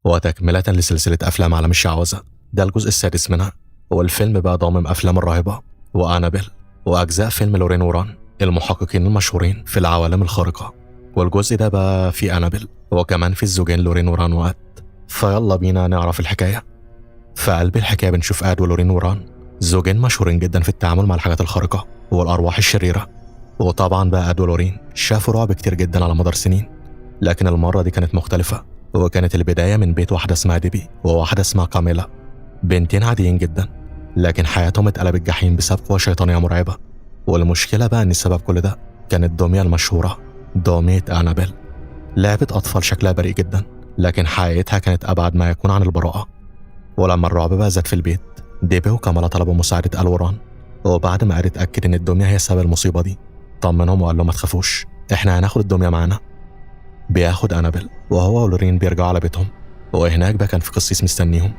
وتكملة لسلسلة أفلام عالم الشعوذة. ده الجزء السادس منها، والفيلم بقى ضامن أفلام الراهبة وأنابيل وأجزاء فيلم لورين وران المحققين المشهورين في العوالم الخارقة. والجزء ده بقى في أنابيل وكمان في الزوجين لورين وران وآد. فيلا بينا نعرف الحكاية. في قلب الحكاية بنشوف آد ولورين وران، زوجين مشهورين جدا في التعامل مع الحاجات الخارقة والأرواح الشريرة. وطبعا بقى آد ولورين شافوا رعب كتير جدا على مدار سنين، لكن المرة دي كانت مختلفة. وكانت البداية من بيت واحدة اسمها ديبي وواحدة اسمها كاميلا، بنتين عاديين جدا، لكن حياتهم اتقلبت جحيم بسبب قوة شيطانية مرعبة. والمشكلة بقى ان سبب كل ده كانت دمية المشهورة، دمية أنابيل. لعبة أطفال شكلها بريء جدا، لكن حقيقتها كانت أبعد ما يكون عن البراءة. ولما الرعب بقى زاد في البيت، ديبي وكاميلا طلبوا مساعدة الوران. وبعد ما قدر اتأكد ان الدمية هي سبب المصيبة دي، طمنهم وقال لهم ما تخافوش، احنا هناخد الدمية معانا. بياخد أنابيل وهو ولورين بيرجعوا على بيتهم، وهناك بقى كان في قسيس مستنيهم.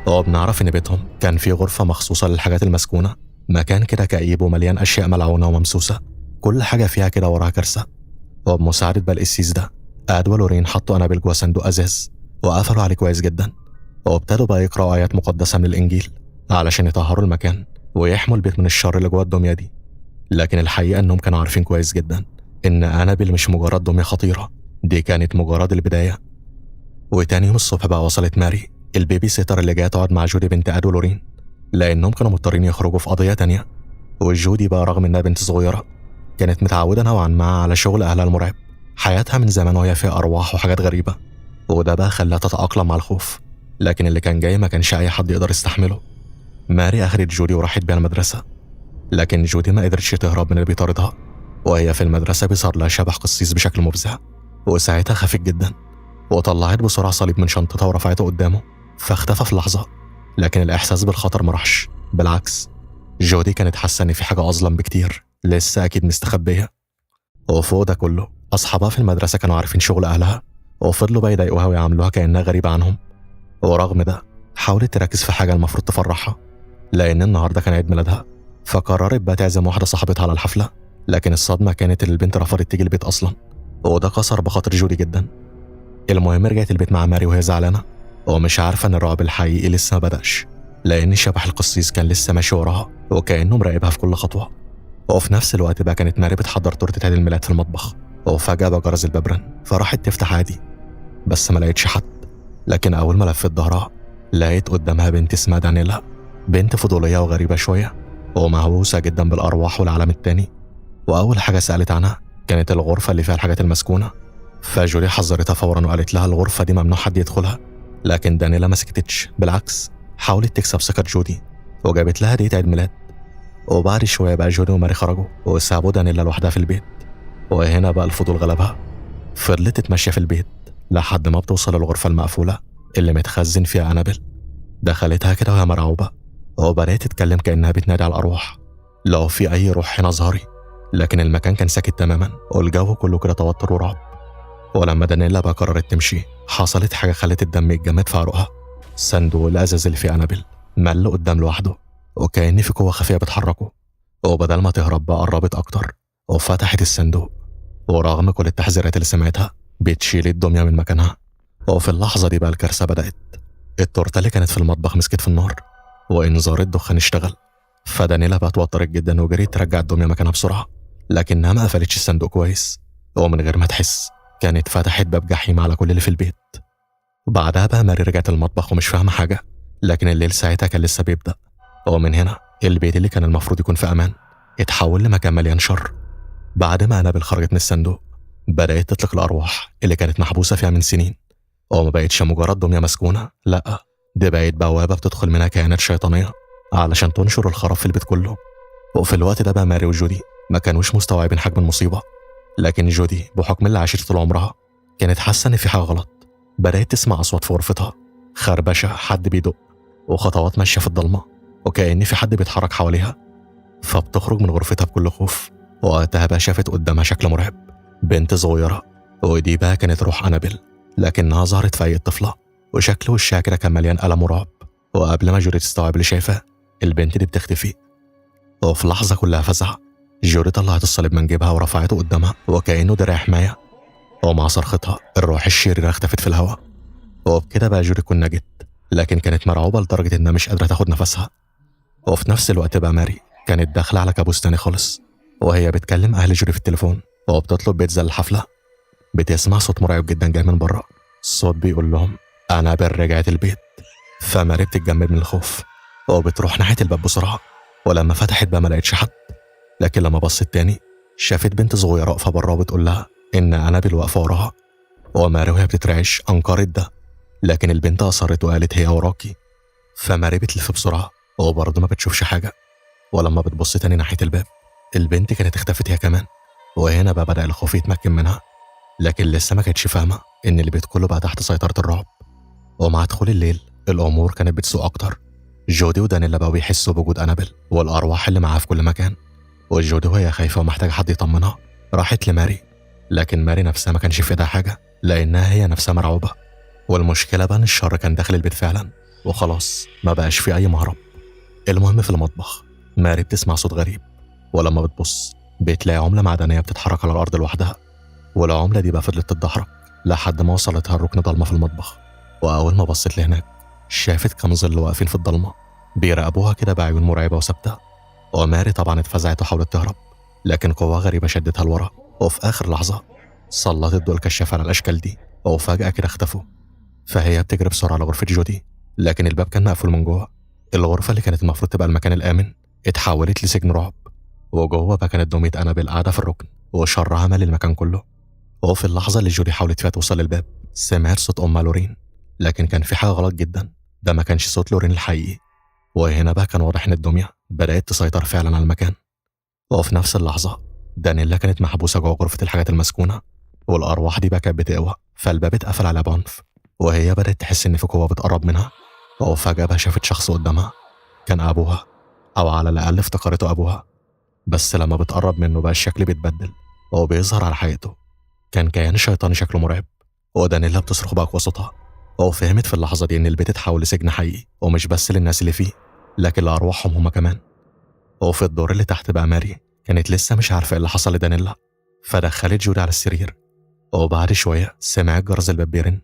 وبنعرف إن بيتهم كان فيه غرفة مخصوصة للحاجات المسكونة، مكان كده كئيب ومليان أشياء ملعونة وممسوسة، كل حاجة فيها كده وراها كارثة. وبمساعدة بقى القسيس ده، آد ولورين حطوا أنابيل جوا صندوق أزاز وقفلوا عليه كويس جدا. وابتدوا بقى يقرأوا آيات مقدسة من الإنجيل علشان يطهروا المكان ويحموا البيت من الشر اللي جوا الدمية دي. لكن الحقيقة إنهم كانوا عارفين كويس جدا إن أنابيل مش مجرد دمية خطيرة، دي كانت مجرد البداية. وتاني يوم الصبح بقى وصلت ماري البيبي سيتر اللي جايه تقعد مع جودي بنت آد ولورين، لأنهم كانوا مضطرين يخرجوا في قضية تانية. وجودي بقى رغم إنها بنت صغيرة، كانت متعودة نوعا ما على شغل أهلها المرعب، حياتها من زمان وهي فيها أرواح وحاجات غريبة، وده بقى خلاها تتأقلم مع الخوف. لكن اللي كان جاي ما كانش أي حد يقدر يستحمله. ماري أخدت جودي وراحت بيها المدرسة، لكن جودي ما قدرتش تهرب من اللي بيطاردها. وهي في المدرسة بيظهر لها شبح قسيس بشكل مفزع، وساعتها خافت جدا وطلعت بسرعة صليب من شنطتها ورفعته قدامه، فاختفى في لحظة. لكن الإحساس بالخطر ما راحش، بالعكس، جودي كانت حاسة إن في حاجة أظلم بكتير لسه أكيد مستخبية. وفوق ده كله، أصحابها في المدرسة كانوا عارفين شغل أهلها، وفضلوا بقى يضايقوها ويعاملوها كأنها غريبة عنهم. ورغم ده حاولت تركز في حاجة المفروض تفرحها، لأن النهاردة كان عيد ميلادها، فقررت بقى تعزم واحدة صاحبتها على الحفلة. لكن الصدمة كانت إن البنت رفضت تيجي البيت أصلا، وده كسر بخاطر جودي جدا. المهم رجعت البيت مع ماري وهي زعلانة ومش عارفة إن الرعب الحقيقي لسه ما بدأش، لأن شبح القسيس كان لسه ماشي وراها وكأنه مراقبها في كل خطوة. وفي نفس الوقت بقى كانت ماري بتحضر تورتة عيد الميلاد في المطبخ، وفجأة بقى جرس الباب رن، فراحت تفتح عادي بس ما لقيتش حد. لكن أول ما لفت ظهرها لقيت قدامها بنت اسمها دانيلا، بنت فضولية وغريبة شوية ومهووسة جدا بالأرواح والعالم التاني. وأول حاجة سألت عنها كانت الغرفة اللي فيها الحاجات المسكونة، فجولي حذرتها فورا وقالت لها الغرفة دي ممنوع حد يدخلها. لكن دانيلا ما سكتتش، بالعكس حاولت تكسب ثقة جودي وجابت لها هدية عيد ميلاد. وبعد شوية بقى جودي وماري خرجوا وسابوا دانيلا لوحدها في البيت. وهنا بقى الفضول غلبها، فضلت تتمشى في البيت لحد ما بتوصل للغرفة المقفولة اللي متخزن فيها أنابيل. دخلتها كده وهي مرعوبة وبدأت تتكلم كأنها بتنادي على الأرواح، لو في أي روح هنا ظهري. لكن المكان كان ساكت تماما والجو كله كده توتر ورعب. ولما دانيلا بقى قررت تمشي، حصلت حاجة خلت الدم يتجمد في عروقها. صندوق الأزاز اللي فيه أنابيل مل قدام لوحده، وكأن في قوة خفية بتحركه. وبدل ما تهرب بقى قربت أكتر وفتحت الصندوق، ورغم كل التحذيرات اللي سمعتها بتشيل الدمية من مكانها. وفي اللحظة دي بقى الكارثة بدأت. التورتة اللي كانت في المطبخ مسكت في النار وإنذار الدخان اشتغل، فدانيلا بقى اتوترت جدا وجريت ترجع الدمية مكانها بسرعة، لكنها ما قفلتش الصندوق كويس، ومن غير ما تحس كانت فتحت باب جحيم على كل اللي في البيت. وبعدها بقى ماري رجعت المطبخ ومش فاهمة حاجة، لكن الليل ساعتها كان لسه بيبدأ. ومن هنا البيت اللي كان المفروض يكون في أمان اتحول لمكان مليان شر. بعد ما أنابيل خرجت من الصندوق، بدأت تطلق الأرواح اللي كانت محبوسة فيها من سنين، وما بقتش مجرد دمية مسكونة، لأ، دي بقت بوابة بتدخل منها كائنات شيطانية علشان تنشر الخراب في البيت كله. وفي الوقت ده بقى ماري وجودي ما كانوش مستوعبين حجم المصيبة، لكن جودي بحكم اللي عاشت طول عمرها كانت حاسة إن في حاجة غلط. بدأت تسمع أصوات في غرفتها، خربشة، حد بيدق، وخطوات ماشية في الضلمة وكأن في حد بيتحرك حواليها. فبتخرج من غرفتها بكل خوف، وقتها بقى شافت قدامها شكل مرعب، بنت صغيرة، ودي بقى كانت روح أنابيل، لكنها ظهرت في أي طفلة، وشكل وشها كده كان مليان ألم ورعب. وقبل ما جودي تستوعب اللي شايفاه، البنت دي بتختفي. وفي لحظة كلها فزع، جودي طلعت الصليب من جيبها ورفعته قدامها وكأنه درع حماية، ومع صرختها الروح الشريرة اختفت في الهواء. وبكده بقى جودي تكون نجت، لكن كانت مرعوبة لدرجة إنها مش قادرة تاخد نفسها. وفي نفس الوقت بقى ماري كانت داخلة على كابوس تاني خالص، وهي بتكلم أهل جودي في التليفون وبتطلب بيتزا للحفلة. بتسمع صوت مرعب جدا جاي من بره، الصوت بيقول لهم أنابل رجعت البيت. فماري بتتجمد من الخوف وبتروح ناحية الباب بسرعة، ولما فتحت بقى ما لقيتش حد، لكن لما بصت تاني شافت بنت صغيرة واقفة بره وبتقول لها إن أنابل واقفة وراها. وماري وهي بتترعش أنكرت ده، لكن البنت أصرت وقالت هي وراكي. فماري بتلف بسرعة وبرضه ما بتشوفش حاجة، ولما بتبص تاني ناحية الباب البنت كانت اختفت هي كمان. وهنا بقى بدأ الخوف يتمكن منها، لكن لسه ما كانتش فاهمة إن البيت كله بقى تحت سيطرة الرعب. ومع دخول الليل الأمور كانت بتسوء أكتر. جودي ودانيلا بقوا بيحسوا بوجود أنابل والأرواح اللي معاها في كل مكان. وجودي وهي خايفة ومحتاجة حد يطمنها راحت لماري، لكن ماري نفسها ما كانش في ايدها حاجة لأنها هي نفسها مرعوبة. والمشكلة بقى إن الشر كان داخل البيت فعلا، وخلاص ما بقاش في أي مهرب. المهم في المطبخ ماري بتسمع صوت غريب، ولما بتبص بتلاقي عملة معدنية بتتحرك على الأرض لوحدها. والعملة دي بقى فضلت تتدحرج لحد ما وصلتها الركن ضلمة في المطبخ. وأول ما بصت لهناك شافت كام ظل واقفين في الضلمة بيراقبوها كده بعيون مرعبة وثابتة. وماري طبعا اتفزعت وحاولت تهرب، لكن قوة غريبة شدتها لورا، وفي آخر لحظة سلطت ضوء الكشاف على الأشكال دي وفجأة كده اختفوا. فهي بتجري بسرعة لغرفة جودي، لكن الباب كان مقفول من جوه. الغرفة اللي كانت المفروض تبقى المكان الآمن اتحولت لسجن رعب، وجوه بقى كانت دمية أنابل قاعدة في الركن وشرها مال المكان كله. وفي اللحظة اللي جودي حاولت فيها توصل للباب سمعت صوت أمها لورين، لكن كان في حاجة غلط جدا، ده ما كانش صوت لورين الحقيقي. وهنا بقى كان واضح إن الدمية بدأت تسيطر فعلا على المكان. وفي نفس اللحظة دانيلا كانت محبوسة جوه غرفة الحاجات المسكونة، والأرواح دي بقى كانت بتقوى، فالباب اتقفل على بعنف. وهي بدأت تحس إن في قوة بتقرب منها، وفجأة بقى شافت شخص قدامها كان أبوها، أو على الأقل افتكرته أبوها. بس لما بتقرب منه بقى الشكل بيتبدل وبيظهر على حقيقته، كان كيان شيطاني شكله مرعب. ودانيلا بتصرخ بأقوى صوتها، وفهمت في اللحظة دي إن البيت اتحول لسجن حقيقي، ومش بس للناس اللي فيه لكن لأرواحهم هما كمان. وفي الدور اللي تحت بقى ماري كانت لسه مش عارفة ايه اللي حصل لدانيلا، فدخلت جودي على السرير. وبعد شوية سمعت جرس الباب بيرن،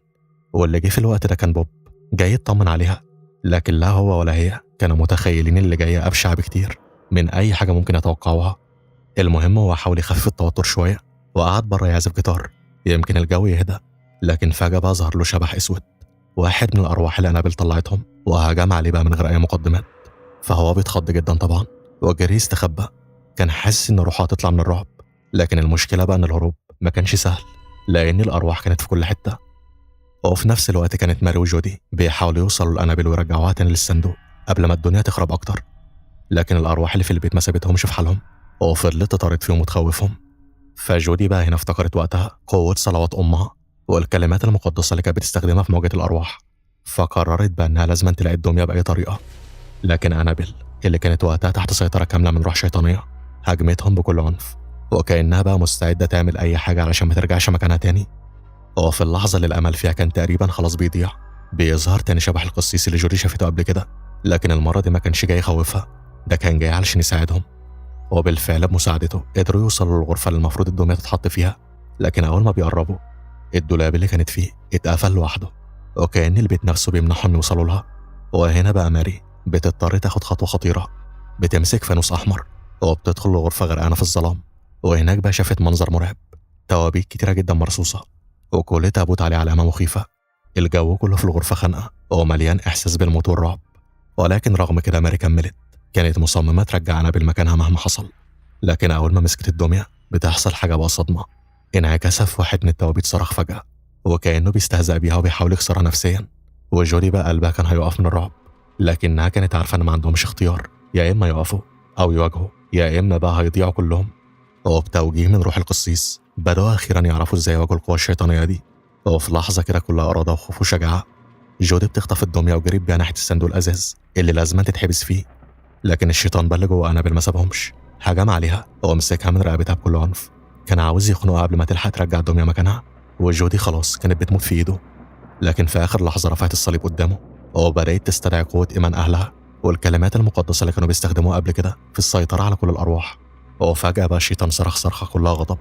واللي جه في الوقت ده كان بوب جاي يطمن عليها. لكن لا هو ولا هي كانوا متخيلين اللي جاية أبشع بكتير من أي حاجة ممكن يتوقعوها. المهم هو حاول يخفف التوتر شوية وقعد بره يعزف جيتار يمكن الجو يهدى، لكن فجأة بقى ظهر له شبح أسود، واحد من الأرواح اللي أنابل طلعتهم، وهجم عليه بقى من غير أي مقدمات. فهو بيتخض جدا طبعا وجري يستخبى، كان حاسس إن روحه هتطلع من الرعب. لكن المشكلة بقى إن الهروب ما كانش سهل لأن الأرواح كانت في كل حتة. وفي نفس الوقت كانت ماري وجودي بيحاولوا يوصلوا لأنابل ويرجعوها تاني للصندوق قبل ما الدنيا تخرب أكتر، لكن الأرواح اللي في البيت ما سابتهمش في حالهم وفضلت تطارد فيهم وتخوفهم. فجودي بقى هنا افتكرت وقتها قوة صلوات أمها والكلمات المقدسة اللي كانت بتستخدمها في مواجهة الأرواح، فقررت بقى إنها لازم تلاقي الدمية بأي طريقة. لكن أنابل اللي كانت وقتها تحت سيطرة كاملة من روح شيطانية هاجمتهم بكل عنف، وكأنها بقى مستعدة تعمل أي حاجة علشان ما ترجعش مكانها تاني. وفي اللحظة اللي الأمل فيها كان تقريبا خلاص بيضيع بيظهر تاني شبح القسيس اللي جودي شافته قبل كده، لكن المرة دي ما كانش جاي يخوفها، ده كان جاي علشان يساعدهم. وبالفعل بمساعدته قدروا يوصلوا للغرفة اللي المفروض الدمية تتحط فيها، لكن أول ما بيقربوا الدولاب اللي كانت فيه اتقفل لوحده، وكأن البيت نفسه بيمنعهم يوصلوا لها. وهنا بقى ماري بتضطر تاخد خطوة خطيرة، بتمسك فانوس أحمر وبتدخل لغرفة غرقانة في الظلام. وهناك بقى شافت منظر مرعب، توابيت كتيرة جدا مرصوصة وكل تابوت عليه علامة مخيفة. الجو كله في الغرفة خانقة ومليان إحساس بالموت والرعب، ولكن رغم كده ماري كملت، كانت مصممة ترجع أنابل مكانها مهما حصل. لكن أول ما مسكت الدمية بتحصل حاجة بقى صدمة، انعكس في واحد من التوابيت صرخ فجأة وكأنه بيستهزأ بيها وبيحاول يكسرها نفسيا. وجودي بقى قلبها كان هيقف من الرعب، لكنها كانت عارفة إن ما عندهمش اختيار، يا إما يقفوا أو يواجهوا يا إما بقى هيضيعوا كلهم. وبتوجيه من روح القسيس بدأوا أخيرا يعرفوا إزاي يواجهوا القوى الشيطانية دي. وفي لحظة كده كلها إرادة وخوف وشجاعة جودي بتخطف الدمية وجريت بيها ناحية الصندوق الأزاز اللي لازم تتحبس فيه. لكن الشيطان بقى اللي جوه أنابل ما سابهمش، هجم عليها ومسكها من رقبتها بكل عنف، كان عاوز يخنقها قبل ما تلحق ترجع الدمية مكانها. وجودي خلاص كانت بتموت في إيده، لكن في آخر لحظة رفعت الصليب قدامه وبدأت تستدعي قوة إيمان أهلها والكلمات المقدسة اللي كانوا بيستخدموها قبل كده في السيطرة على كل الأرواح. وفجأة بقى الشيطان صرخ صرخة كلها غضب،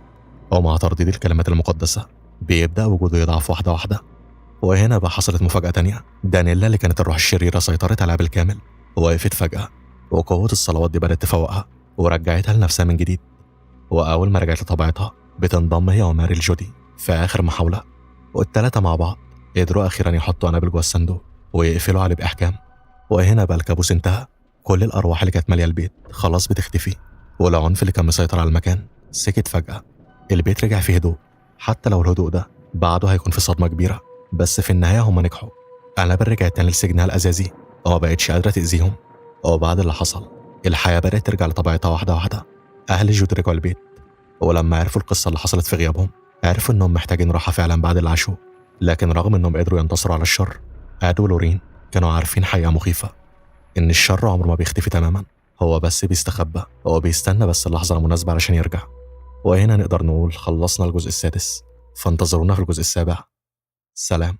ومع ترديد الكلمات المقدسة بيبدأ وجوده يضعف واحدة واحدة. وهنا بقى حصلت مفاجأة تانية. دانيلا اللي كانت الروح الشريرة سيطرت عليها بالكامل وقفت فجأة، وقوة الصلوات دي بدأت تفوقها ورجعتها لنفسها من جديد. وأول ما رجعت لطبيعتها بتنضم هي وماري لجودي في آخر محاولة، والتلاتة مع بعض قدروا أخيرا يحطوا أنابل جوه الصندوق ويقفلوا عليه بإحكام. وهنا بقى الكابوس انتهى. كل الأرواح اللي كانت مالية البيت خلاص بتختفي، والعنف اللي كان مسيطر على المكان سكت فجأة. البيت رجع فيه هدوء، حتى لو الهدوء ده بعده هيكون في صدمة كبيرة، بس في النهاية هم نجحوا. أنابل رجعت تاني لسجنها الأزازي وما بقتش قادرة تأذيهم. وبعد اللي حصل الحياة بدأت ترجع لطبيعتها واحدة واحدة. أهل جود رجعوا البيت، ولما عرفوا القصة اللي حصلت في غيابهم عرفوا إنهم محتاجين راحة فعلا بعد اللي عاشوه. لكن رغم إنهم قدروا ينتصروا على الشر، آد ولورين كانوا عارفين حقيقة مخيفة، إن الشر عمره ما بيختفي تماما، هو بس بيستخبى، هو بيستنى بس اللحظة المناسبة علشان يرجع. وهنا نقدر نقول خلصنا الجزء السادس، فانتظرونا في الجزء السابع. سلام.